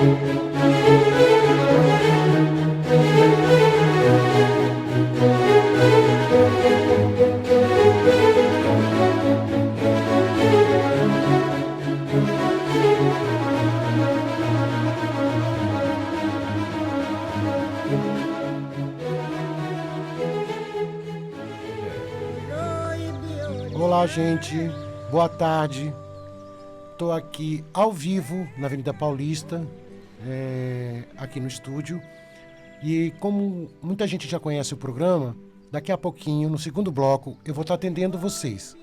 Olá, gente. Boa tarde. Estou aqui ao vivo na Avenida Paulista, aqui no estúdio. E como muita gente já conhece o programa, daqui a pouquinho, no segundo bloco, eu vou estar atendendo vocês.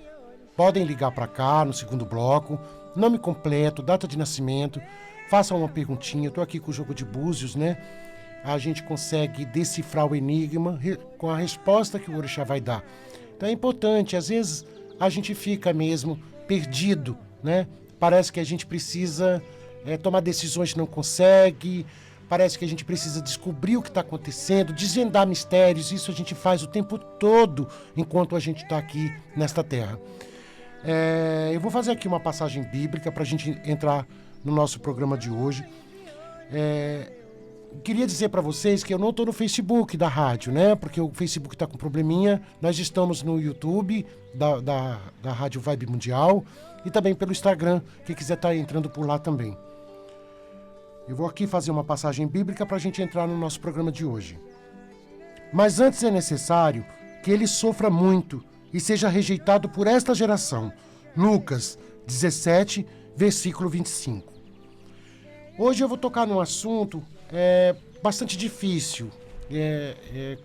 Podem ligar para cá no segundo bloco, nome completo, data de nascimento, façam uma perguntinha. Estou aqui com o jogo de búzios, né? A gente consegue decifrar o enigma com a resposta que o orixá vai dar. Então é importante, às vezes a gente fica mesmo perdido, né? Parece que a gente precisa tomar decisões que não consegue, parece que a gente precisa descobrir o que está acontecendo, desvendar mistérios. Isso a gente faz o tempo todo enquanto a gente está aqui nesta terra. Eu vou fazer aqui uma passagem bíblica para a gente entrar no nosso programa de hoje. Queria dizer para vocês que eu não estou no Facebook da rádio, né? Porque o Facebook está com probleminha. Nós estamos no YouTube da Rádio Vibe Mundial e também pelo Instagram, quem quiser estar entrando por lá também. Eu vou aqui fazer uma passagem bíblica para a gente entrar no nosso programa de hoje. Mas antes é necessário que ele sofra muito e seja rejeitado por esta geração. Lucas 17, versículo 25. Hoje eu vou tocar num assunto bastante difícil,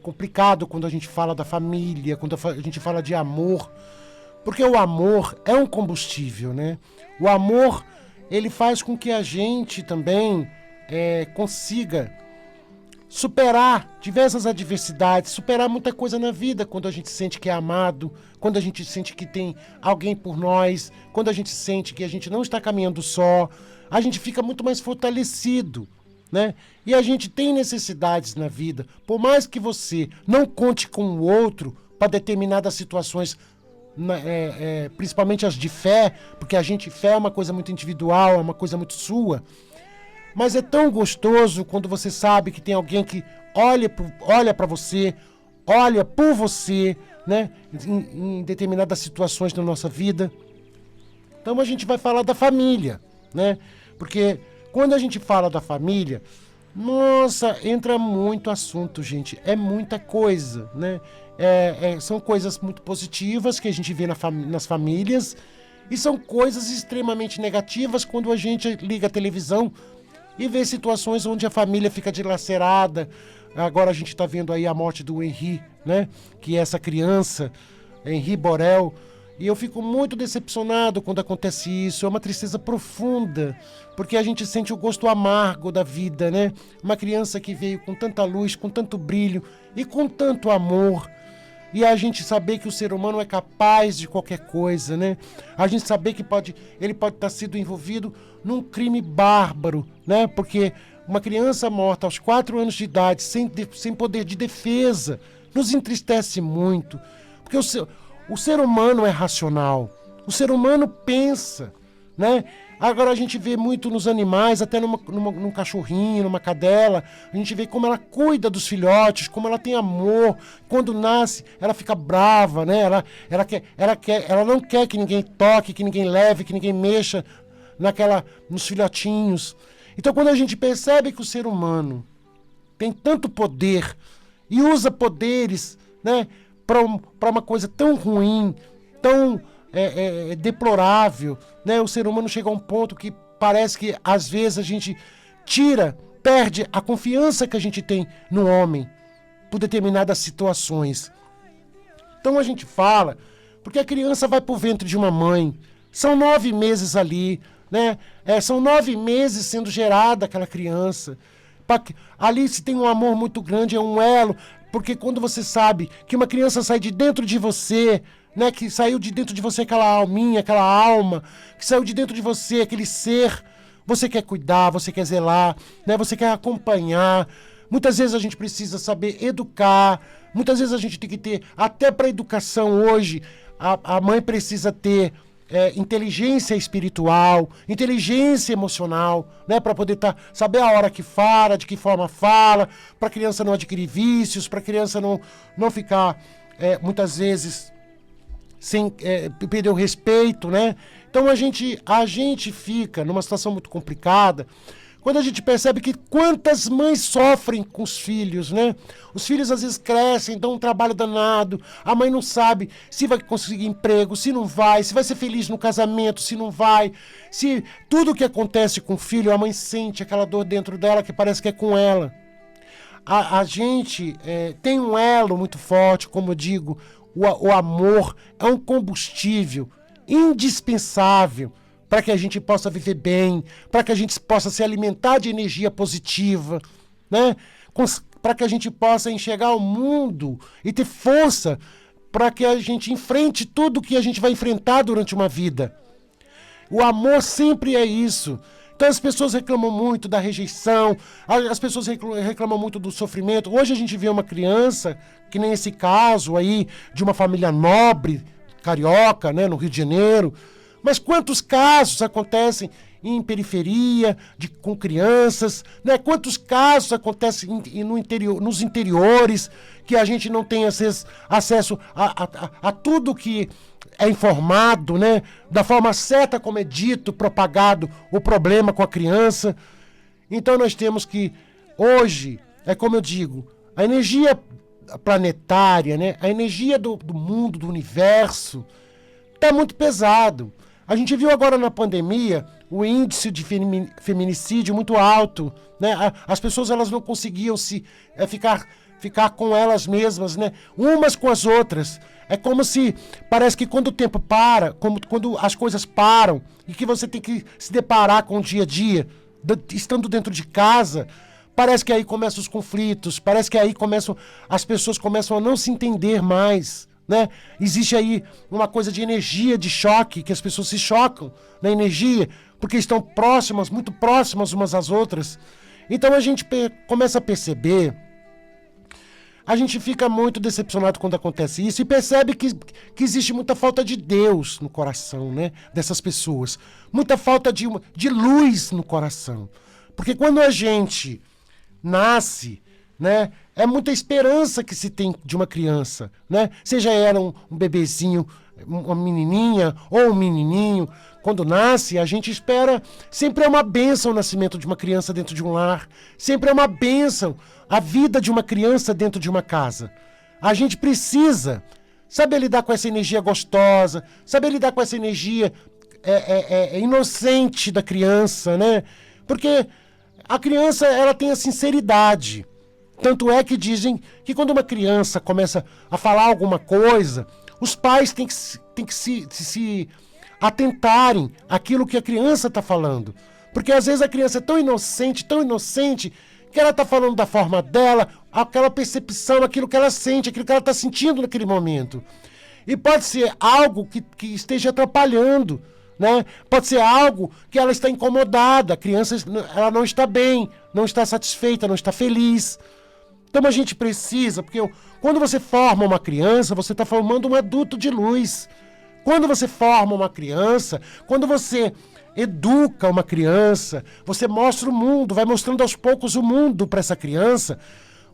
complicado quando a gente fala da família, quando a gente fala de amor, porque o amor é um combustível, né? O amor, ele faz com que a gente também consiga superar diversas adversidades, superar muita coisa na vida, quando a gente sente que é amado, quando a gente sente que tem alguém por nós, quando a gente sente que a gente não está caminhando só, a gente fica muito mais fortalecido, né? E a gente tem necessidades na vida. Por mais que você não conte com o outro para determinadas situações, principalmente as de fé, porque fé é uma coisa muito individual, é uma coisa muito sua. Mas é tão gostoso quando você sabe que tem alguém que olha para você, olha por você, né? Em determinadas situações da nossa vida. Então a gente vai falar da família, né? Porque quando a gente fala da família, nossa, entra muito assunto, gente. É muita coisa, né? São coisas muito positivas que a gente vê nas famílias e são coisas extremamente negativas quando a gente liga a televisão e vê situações onde a família fica dilacerada. Agora a gente está vendo aí a morte do Henri, né? Que é essa criança, Henri Borel. E eu fico muito decepcionado quando acontece isso. É uma tristeza profunda, porque a gente sente o gosto amargo da vida, né? Uma criança que veio com tanta luz, com tanto brilho e com tanto amor. E a gente saber que o ser humano é capaz de qualquer coisa, né? A gente saber que ele pode estar sido envolvido num crime bárbaro, né? Porque uma criança morta aos 4 anos de idade, sem poder de defesa, nos entristece muito. Porque o ser humano é racional, o ser humano pensa, né? Agora a gente vê muito nos animais, até num cachorrinho, numa cadela, a gente vê como ela cuida dos filhotes, como ela tem amor. Quando nasce, ela fica brava, né? Ela não quer que ninguém toque, que ninguém leve, que ninguém mexa nos filhotinhos. Então quando a gente percebe que o ser humano tem tanto poder e usa poderes, né, para uma coisa tão ruim, tão deplorável, né? O ser humano chega a um ponto que parece que às vezes a gente perde a confiança que a gente tem no homem por determinadas situações. Então a gente fala, porque a criança vai pro ventre de uma mãe, são 9 meses ali, né? São 9 meses sendo gerada aquela criança. Ali se tem um amor muito grande, é um elo, porque quando você sabe que uma criança sai de dentro de você, né, que saiu de dentro de você aquela alminha, aquela alma, que saiu de dentro de você aquele ser, você quer cuidar, você quer zelar, né, você quer acompanhar. Muitas vezes a gente precisa saber educar, muitas vezes a gente tem que ter, até para educação hoje, a mãe precisa ter inteligência espiritual, inteligência emocional, né, para poder saber a hora que fala, de que forma fala, para a criança não adquirir vícios, para a criança não ficar, muitas vezes, sem perder o respeito, né? Então a gente fica numa situação muito complicada quando a gente percebe que quantas mães sofrem com os filhos, né? Os filhos às vezes crescem, dão um trabalho danado, a mãe não sabe se vai conseguir emprego, se não vai, se vai ser feliz no casamento, se não vai, se tudo o que acontece com o filho, a mãe sente aquela dor dentro dela que parece que é com ela. A gente tem um elo muito forte, como eu digo, o amor é um combustível indispensável para que a gente possa viver bem, para que a gente possa se alimentar de energia positiva, né? Para que a gente possa enxergar o mundo e ter força para que a gente enfrente tudo que a gente vai enfrentar durante uma vida. O amor sempre é isso. Então as pessoas reclamam muito da rejeição, as pessoas reclamam muito do sofrimento. Hoje a gente vê uma criança, que nem esse caso aí, de uma família nobre, carioca, né, no Rio de Janeiro. Mas quantos casos acontecem em periferia, com crianças, né? Quantos casos acontecem nos interiores, que a gente não tem acesso a tudo que é informado, né? Da forma certa como é dito, propagado o problema com a criança. Então nós temos que, hoje, como eu digo, a energia planetária, né? A energia do mundo, do universo, está muito pesado. A gente viu agora na pandemia o índice de feminicídio muito alto, né? As pessoas elas não conseguiam ficar com elas mesmas, né? Umas com as outras. É como se, parece que quando o tempo para, quando as coisas param e que você tem que se deparar com o dia a dia, estando dentro de casa, parece que aí começam os conflitos, parece que aí as pessoas começam a não se entender mais, né? Existe aí uma coisa de energia, de choque, que as pessoas se chocam na energia, porque estão próximas, muito próximas umas às outras. Então a gente começa a perceber, a gente fica muito decepcionado quando acontece isso e percebe que existe muita falta de Deus no coração, né, dessas pessoas. Muita falta de luz no coração. Porque quando a gente nasce, né, é muita esperança que se tem de uma criança, né? Seja ela um bebezinho, uma menininha ou um menininho. Quando nasce, a gente espera, sempre é uma bênção o nascimento de uma criança dentro de um lar. Sempre é uma bênção a vida de uma criança dentro de uma casa. A gente precisa saber lidar com essa energia gostosa, saber lidar com essa energia inocente da criança, né? Porque a criança, ela tem a sinceridade. Tanto é que dizem que quando uma criança começa a falar alguma coisa, os pais têm que se atentarem àquilo que a criança está falando. Porque às vezes a criança é tão inocente, que ela está falando da forma dela, aquela percepção, aquilo que ela sente, aquilo que ela está sentindo naquele momento. E pode ser algo que esteja atrapalhando, né? Pode ser algo que ela está incomodada, a criança ela não está bem, não está satisfeita, não está feliz. Então a gente precisa, porque quando você forma uma criança, você está formando um adulto de luz. Quando você forma uma criança, quando você educa uma criança, você mostra o mundo, vai mostrando aos poucos o mundo para essa criança,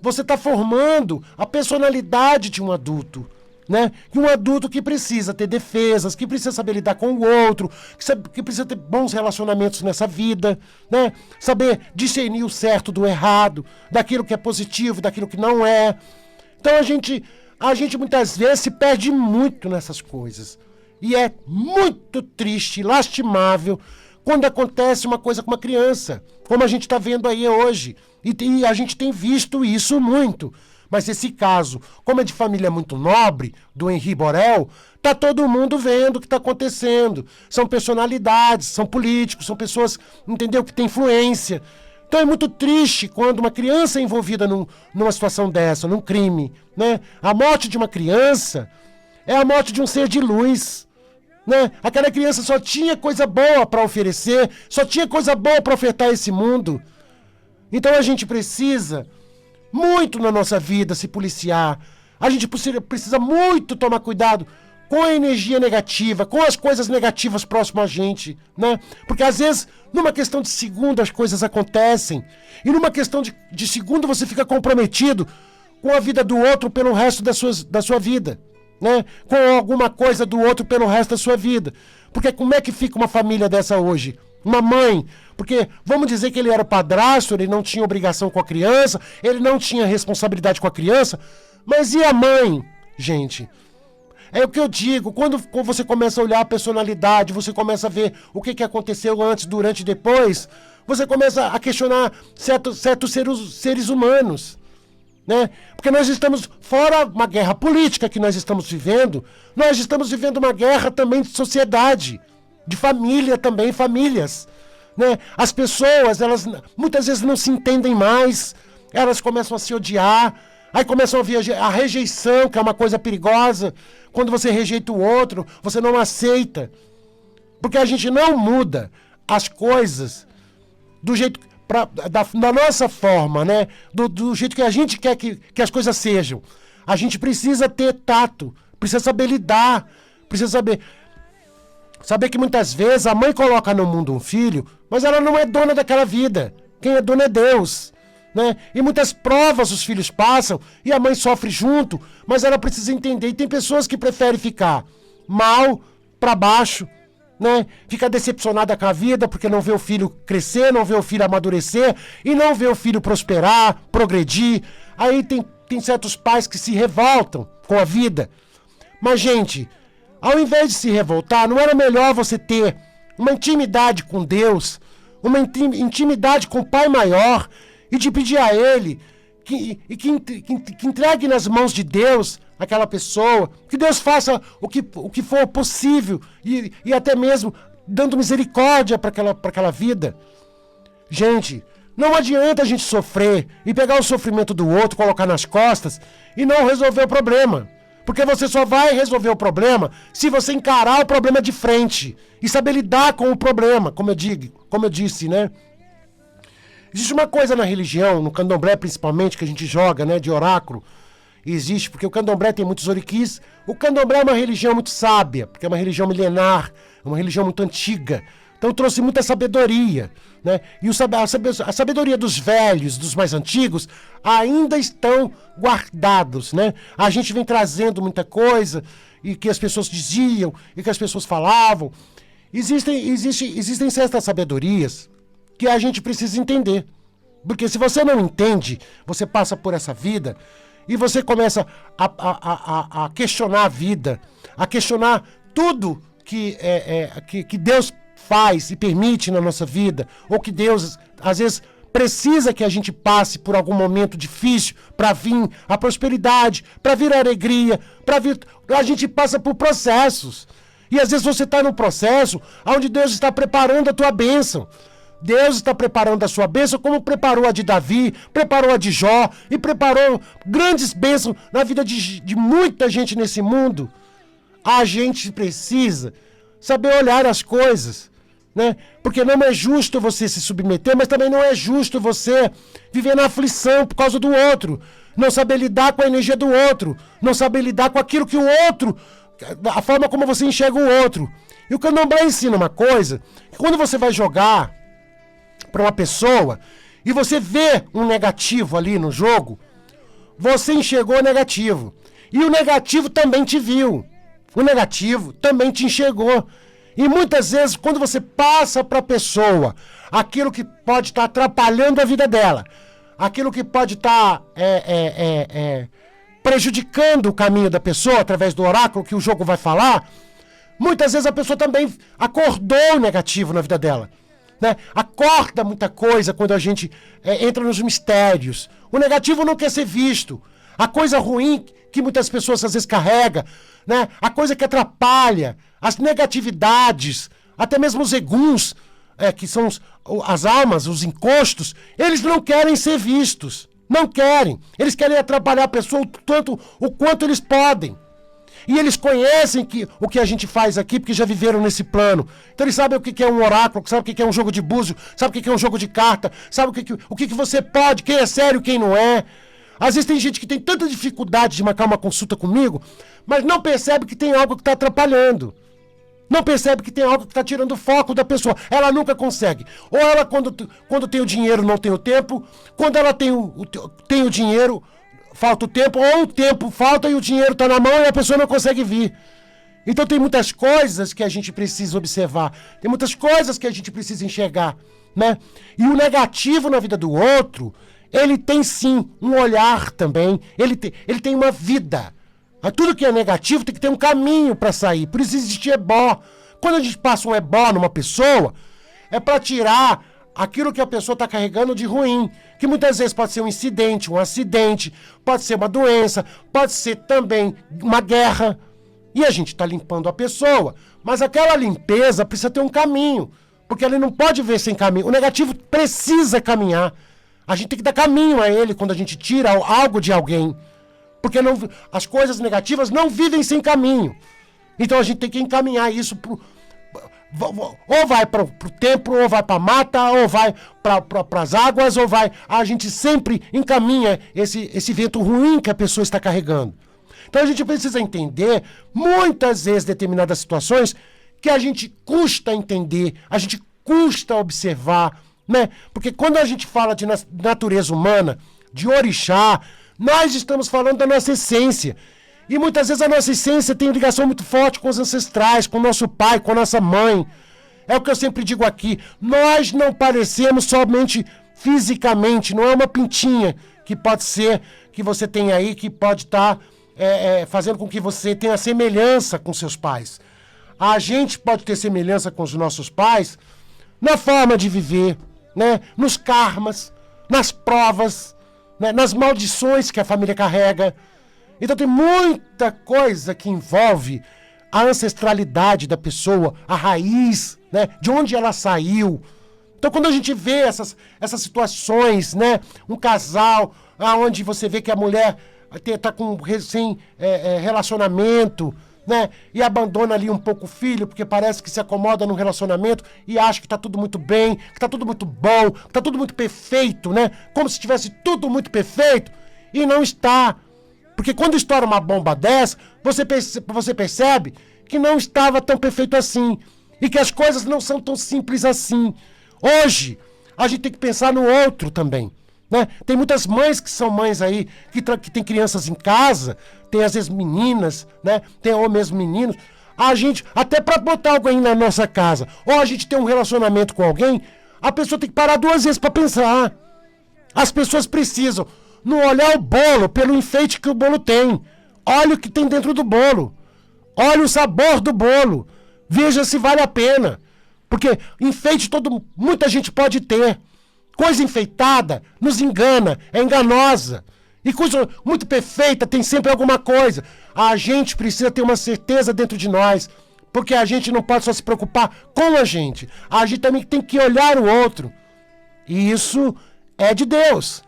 você está formando a personalidade de um adulto, né? E um adulto que precisa ter defesas, que precisa saber lidar com o outro, que precisa ter bons relacionamentos nessa vida, né? Saber discernir o certo do errado, daquilo que é positivo, daquilo que não é. Então a gente muitas vezes se perde muito nessas coisas. E é muito triste, lastimável, quando acontece uma coisa com uma criança, como a gente está vendo aí hoje. E a gente tem visto isso muito. Mas esse caso, como é de família muito nobre, do Henri Borel, tá todo mundo vendo o que está acontecendo. São personalidades, são políticos, são pessoas, entendeu, que têm influência. Então é muito triste quando uma criança é envolvida numa situação dessa, num crime, né? A morte de uma criança é a morte de um ser de luz, né? Aquela criança só tinha coisa boa para oferecer, só tinha coisa boa para ofertar a esse mundo. Então a gente precisa muito na nossa vida se policiar. A gente precisa muito tomar cuidado com a energia negativa, com as coisas negativas próximas a gente, né? Porque às vezes, numa questão de segundo, as coisas acontecem. E numa questão de segundo, você fica comprometido com a vida do outro pelo resto da sua vida, né? Com alguma coisa do outro pelo resto da sua vida. Porque como é que fica uma família dessa hoje? Uma mãe, porque vamos dizer que ele era padrasto, ele não tinha obrigação com a criança, ele não tinha responsabilidade com a criança, mas e a mãe, gente? É o que eu digo, quando você começa a olhar a personalidade, você começa a ver o que aconteceu antes, durante e depois, você começa a questionar certos seres humanos, né? Porque nós estamos, fora uma guerra política que nós estamos vivendo, nós estamos vivendo uma guerra também de sociedade, de família também, famílias, né? As pessoas, elas muitas vezes não se entendem mais, elas começam a se odiar, aí começam a vir a rejeição, que é uma coisa perigosa. Quando você rejeita o outro, você não aceita. Porque a gente não muda as coisas do jeito, da nossa forma, né? Do jeito que a gente quer que as coisas sejam. A gente precisa ter tato, precisa saber lidar, precisa saber que muitas vezes a mãe coloca no mundo um filho, mas ela não é dona daquela vida. Quem é dono é Deus. Né? E muitas provas os filhos passam e a mãe sofre junto, mas ela precisa entender. E tem pessoas que preferem ficar mal, pra baixo, né? Fica decepcionada com a vida porque não vê o filho crescer, não vê o filho amadurecer e não vê o filho prosperar, progredir. Aí tem certos pais que se revoltam com a vida. Mas, gente, ao invés de se revoltar, não era melhor você ter uma intimidade com Deus, uma intimidade com o Pai Maior, e de pedir a Ele que entregue nas mãos de Deus aquela pessoa, que Deus faça o que for possível e até mesmo dando misericórdia para aquela vida. Gente, não adianta a gente sofrer e pegar o sofrimento do outro, colocar nas costas e não resolver o problema. Porque você só vai resolver o problema se você encarar o problema de frente e saber lidar com o problema, como eu disse, né? Existe uma coisa na religião, no candomblé principalmente, que a gente joga, né, de oráculo. Existe, porque o candomblé tem muitos oriquis. O candomblé é uma religião muito sábia, porque é uma religião milenar, é uma religião muito antiga. Então trouxe muita sabedoria, né? E a sabedoria dos velhos, dos mais antigos, ainda estão guardados, né? A gente vem trazendo muita coisa, e que as pessoas diziam, e que as pessoas falavam. Existem certas sabedorias que a gente precisa entender. Porque se você não entende, você passa por essa vida e você começa a questionar a vida, a questionar tudo que Deus faz e permite na nossa vida, ou que Deus, às vezes, precisa que a gente passe por algum momento difícil para vir a prosperidade, para vir a alegria, a gente passa por processos. E às vezes você está num processo onde Deus está preparando a tua bênção. Deus está preparando a sua bênção como preparou a de Davi, preparou a de Jó e preparou grandes bênçãos na vida de muita gente nesse mundo. A gente precisa saber olhar as coisas, né? Porque não é justo você se submeter, mas também não é justo você viver na aflição por causa do outro, não saber lidar com a energia do outro, não saber lidar com aquilo que o outro, a forma como você enxerga o outro. E o candomblé ensina uma coisa, que quando você vai jogar para uma pessoa e você vê um negativo ali no jogo, você enxergou o negativo. E o negativo também te viu. O negativo também te enxergou. E muitas vezes, quando você passa para a pessoa aquilo que pode estar atrapalhando a vida dela, aquilo que pode estar prejudicando o caminho da pessoa através do oráculo que o jogo vai falar, muitas vezes a pessoa também acordou o negativo na vida dela. Né? Acorda muita coisa quando a gente entra nos mistérios. O negativo não quer ser visto. A coisa ruim que muitas pessoas às vezes carregam, né? A coisa que atrapalha, as negatividades, até mesmo os eguns, que são as almas, os encostos, eles não querem ser vistos. Não querem. Eles querem atrapalhar a pessoa o quanto eles podem. E eles conhecem o que a gente faz aqui, porque já viveram nesse plano. Então eles sabem o que é um oráculo, sabem o que é um jogo de búzio, sabem o que é um jogo de carta, sabem o que você pode, quem é sério, quem não é. Às vezes tem gente que tem tanta dificuldade de marcar uma consulta comigo, mas não percebe que tem algo que está atrapalhando. Não percebe que tem algo que está tirando o foco da pessoa. Ela nunca consegue. Ou ela, quando tem o dinheiro, não tem o tempo. Quando ela tem o dinheiro, falta o tempo. Ou o tempo falta e o dinheiro está na mão e a pessoa não consegue vir. Então tem muitas coisas que a gente precisa observar. Tem muitas coisas que a gente precisa enxergar, né? E o negativo na vida do outro, ele tem sim um olhar também. Ele tem uma vida. Tudo que é negativo tem que ter um caminho para sair. Por isso existe ebó. Quando a gente passa um ebó numa pessoa, é para tirar aquilo que a pessoa está carregando de ruim. Que muitas vezes pode ser um incidente, um acidente, pode ser uma doença, pode ser também uma guerra. E a gente está limpando a pessoa. Mas aquela limpeza precisa ter um caminho. Porque ele não pode ver sem caminho. O negativo precisa caminhar. A gente tem que dar caminho a ele quando a gente tira algo de alguém. Porque as coisas negativas não vivem sem caminho. Então a gente tem que encaminhar isso ou vai para o templo, ou vai para a mata, ou vai para as águas, ou vai... A gente sempre encaminha esse vento ruim que a pessoa está carregando. Então a gente precisa entender, muitas vezes, determinadas situações que a gente custa entender, a gente custa observar, né? Porque quando a gente fala de natureza humana, de orixá, nós estamos falando da nossa essência. E muitas vezes a nossa essência tem ligação muito forte com os ancestrais, com o nosso pai, com a nossa mãe. É o que eu sempre digo aqui. Nós não parecemos somente fisicamente. Não é uma pintinha que pode ser, que você tem aí, que pode estar fazendo com que você tenha semelhança com seus pais. A gente pode ter semelhança com os nossos pais na forma de viver, né? Nos karmas, nas provas, né? Nas maldições que a família carrega. Então tem muita coisa que envolve a ancestralidade da pessoa, a raiz, né? De onde ela saiu. Então quando a gente vê essas situações, né? Um casal onde você vê que a mulher está com relacionamento, né? E abandona ali um pouco o filho, porque parece que se acomoda no relacionamento e acha que está tudo muito bem, que está tudo muito bom, que está tudo muito perfeito, né? Como se tivesse tudo muito perfeito, e não está. Porque quando estoura uma bomba dessa, você percebe que não estava tão perfeito assim, e que as coisas não são tão simples assim. Hoje, a gente tem que pensar no outro também, né? Tem muitas mães que são mães aí, que tem crianças em casa, tem às vezes meninas, né? Tem ou mesmo meninos. A gente, até para botar alguém na nossa casa, ou a gente tem um relacionamento com alguém, a pessoa tem que parar 2 vezes para pensar. As pessoas precisam não olhar o bolo pelo enfeite que o bolo tem. Olha o que tem dentro do bolo. Olha o sabor do bolo. Veja se vale a pena. Porque enfeite muita gente pode ter. Coisa enfeitada nos engana, é enganosa. E coisa muito perfeita tem sempre alguma coisa. A gente precisa ter uma certeza dentro de nós. Porque a gente não pode só se preocupar com a gente. A gente também tem que olhar o outro. E isso é de Deus.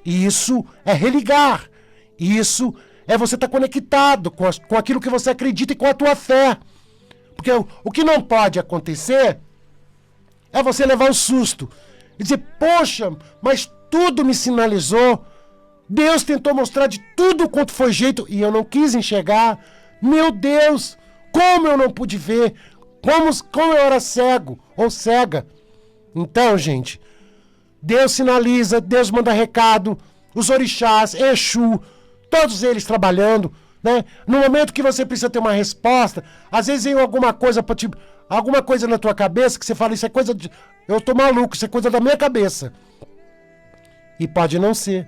Isso é religar. Isso é você estar conectado com aquilo que você acredita e com a tua fé. Porque o que não pode acontecer é você levar um susto e dizer, poxa, mas tudo me sinalizou. Deus tentou mostrar de tudo quanto foi jeito e eu não quis enxergar. Meu Deus, como eu não pude ver. Como eu era cego ou cega. Então, gente, Deus sinaliza, Deus manda recado, os orixás, Exu, todos eles trabalhando, né? No momento que você precisa ter uma resposta, às vezes vem alguma coisa alguma coisa na tua cabeça que você fala, isso é coisa de... Eu tô maluco, isso é coisa da minha cabeça. E pode não ser,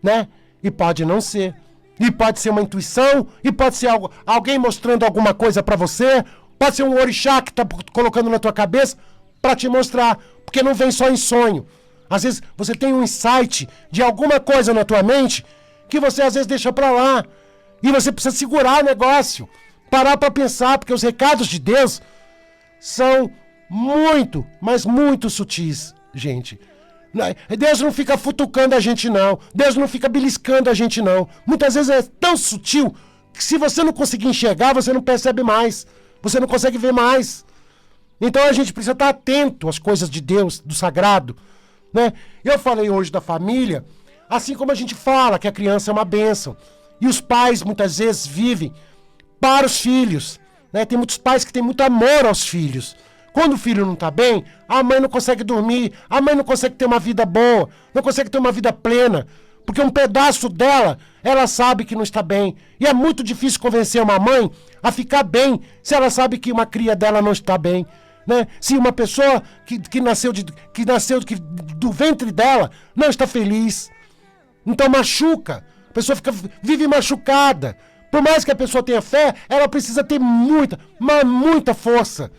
né? E pode não ser. E pode ser uma intuição, e pode ser alguém mostrando alguma coisa pra você, pode ser um orixá que tá colocando na tua cabeça pra te mostrar. Porque não vem só em sonho. Às vezes você tem um insight de alguma coisa na tua mente que você às vezes deixa pra lá. E você precisa segurar o negócio. Parar pra pensar, porque os recados de Deus são muito, mas muito sutis, gente. Deus não fica futucando a gente, não. Deus não fica beliscando a gente, não. Muitas vezes é tão sutil que se você não conseguir enxergar, você não percebe mais. Você não consegue ver mais. Então a gente precisa estar atento às coisas de Deus, do sagrado, né? Eu falei hoje da família, Assim como a gente fala que a criança é uma bênção. E os pais, muitas vezes, vivem para os filhos. Né? Tem muitos pais que têm muito amor aos filhos. Quando o filho não está bem, a mãe não consegue dormir, a mãe não consegue ter uma vida boa, não consegue ter uma vida plena. Porque um pedaço dela, ela sabe que não está bem. E é muito difícil convencer uma mãe a ficar bem se ela sabe que uma cria dela não está bem. Né? Se uma pessoa que nasceu do ventre dela não está feliz. Então machuca. A pessoa vive machucada. Por mais que a pessoa tenha fé, ela precisa ter muita força.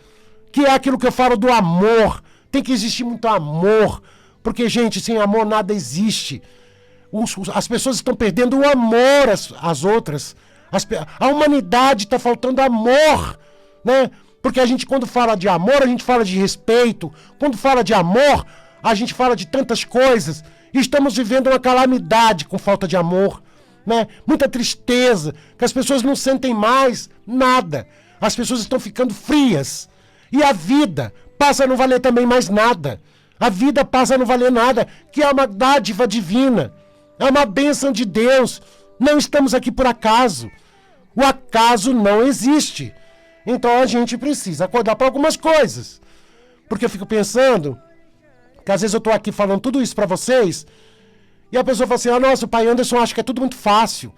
Que é aquilo que eu falo do amor. Tem que existir muito amor. Porque, gente, sem amor nada existe. As pessoas estão perdendo o amor às outras. A humanidade está faltando amor, né? Porque a gente, quando fala de amor, a gente fala de respeito. Quando fala de amor, a gente fala de tantas coisas. E estamos vivendo uma calamidade com falta de amor, né? Muita tristeza, que as pessoas não sentem mais nada. As pessoas estão ficando frias. E a vida passa a não valer também mais nada. A vida passa a não valer nada, que é uma dádiva divina. É uma bênção de Deus. Não estamos aqui por acaso. O acaso não existe. Então a gente precisa acordar para algumas coisas. Porque eu fico pensando que às vezes eu estou aqui falando tudo isso para vocês e a pessoa fala assim, nossa, o pai Anderson acha que é tudo muito fácil.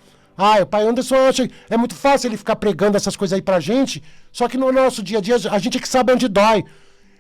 O pai Anderson acha que é muito fácil ele ficar pregando essas coisas aí pra gente, só que no nosso dia a dia a gente é que sabe onde dói.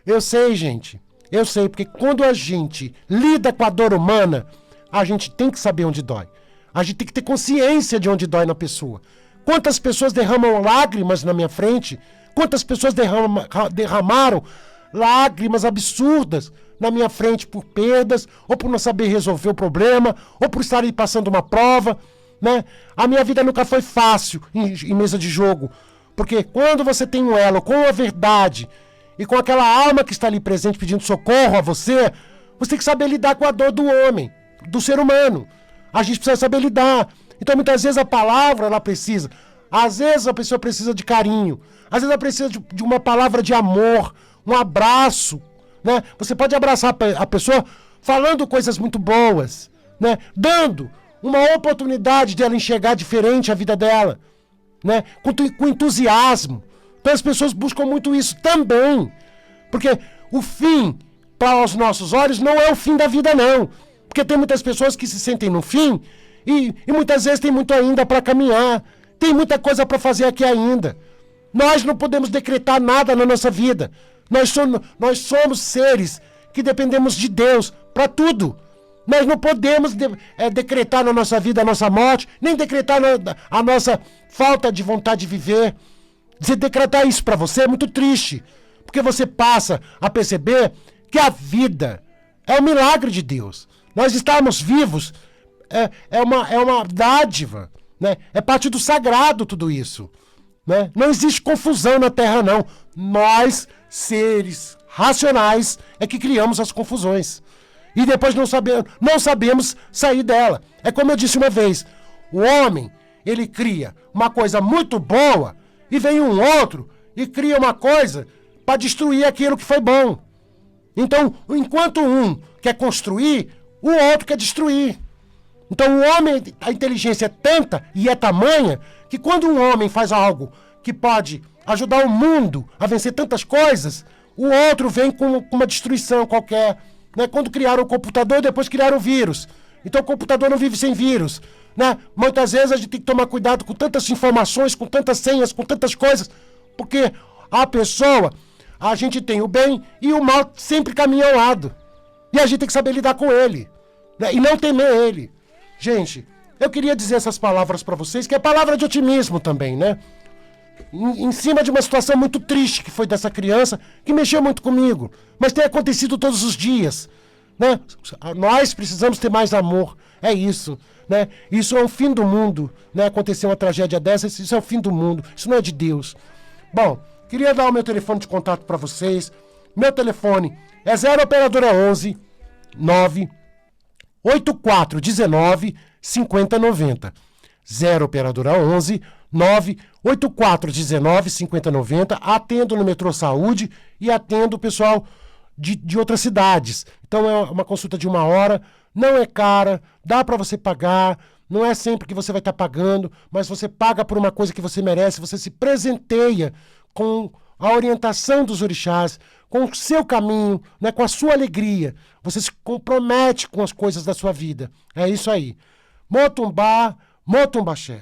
Eu sei, gente. Eu sei, porque quando a gente lida com a dor humana, a gente tem que saber onde dói. A gente tem que ter consciência de onde dói na pessoa. Quantas pessoas derramam lágrimas na minha frente? Quantas pessoas derramaram lágrimas absurdas na minha frente por perdas, ou por não saber resolver o problema, ou por estarem passando uma prova, né? A minha vida nunca foi fácil em mesa de jogo. Porque quando você tem um elo com a verdade e com aquela alma que está ali presente pedindo socorro a você, você tem que saber lidar com a dor do homem, do ser humano. A gente precisa saber lidar. Então, muitas vezes a palavra, ela precisa. Às vezes a pessoa precisa de carinho. Às vezes ela precisa de uma palavra de amor, um abraço, né? Você pode abraçar a pessoa falando coisas muito boas, né? Dando uma oportunidade de ela enxergar diferente a vida dela, né? Com entusiasmo. Então as pessoas buscam muito isso também. Porque o fim, para os nossos olhos, não é o fim da vida, não. Porque tem muitas pessoas que se sentem no fim e muitas vezes tem muito ainda para caminhar. Tem muita coisa para fazer aqui ainda. Nós não podemos decretar nada na nossa vida. Nós somos seres que dependemos de Deus para tudo. Nós não podemos decretar na nossa vida a nossa morte, nem decretar a nossa falta de vontade de viver. Se decretar isso para você é muito triste, porque você passa a perceber que a vida é um milagre de Deus. Nós estarmos vivos é uma dádiva, né? É parte do sagrado tudo isso, né? Não existe confusão na Terra, não. Nós, seres racionais, é que criamos as confusões. E depois não sabemos sair dela. É como eu disse uma vez, o homem, ele cria uma coisa muito boa e vem um outro e cria uma coisa para destruir aquilo que foi bom. Então, enquanto um quer construir, o outro quer destruir. Então o homem, a inteligência é tanta e é tamanha que quando um homem faz algo que pode ajudar o mundo a vencer tantas coisas, o outro vem com uma destruição qualquer. Né? Quando criaram o computador, depois criaram o vírus. Então o computador não vive sem vírus. Né? Muitas vezes a gente tem que tomar cuidado com tantas informações, com tantas senhas, com tantas coisas, porque a pessoa, a gente tem o bem e o mal sempre caminha ao lado. E a gente tem que saber lidar com ele, né? E não temer ele. Gente, eu queria dizer essas palavras para vocês, que é palavra de otimismo também, né? Em cima de uma situação muito triste que foi dessa criança, que mexeu muito comigo, mas tem acontecido todos os dias, né? Nós precisamos ter mais amor, é isso, né? Isso é o fim do mundo, né? Aconteceu uma tragédia dessa, isso é o fim do mundo, isso não é de Deus. Bom, queria dar o meu telefone de contato para vocês. Meu telefone é 0 operadora 11 9 8419 5090. 0 operadora 11 98419 5090. Atendo no Metrô Saúde e atendo o pessoal de outras cidades. Então é uma consulta de 1 hora, não é cara, dá para você pagar, não é sempre que você vai estar pagando, mas você paga por uma coisa que você merece, você se presenteia com a orientação dos orixás, com o seu caminho, né, com a sua alegria. Você se compromete com as coisas da sua vida. É isso aí. Motumbá, Motumbaxé.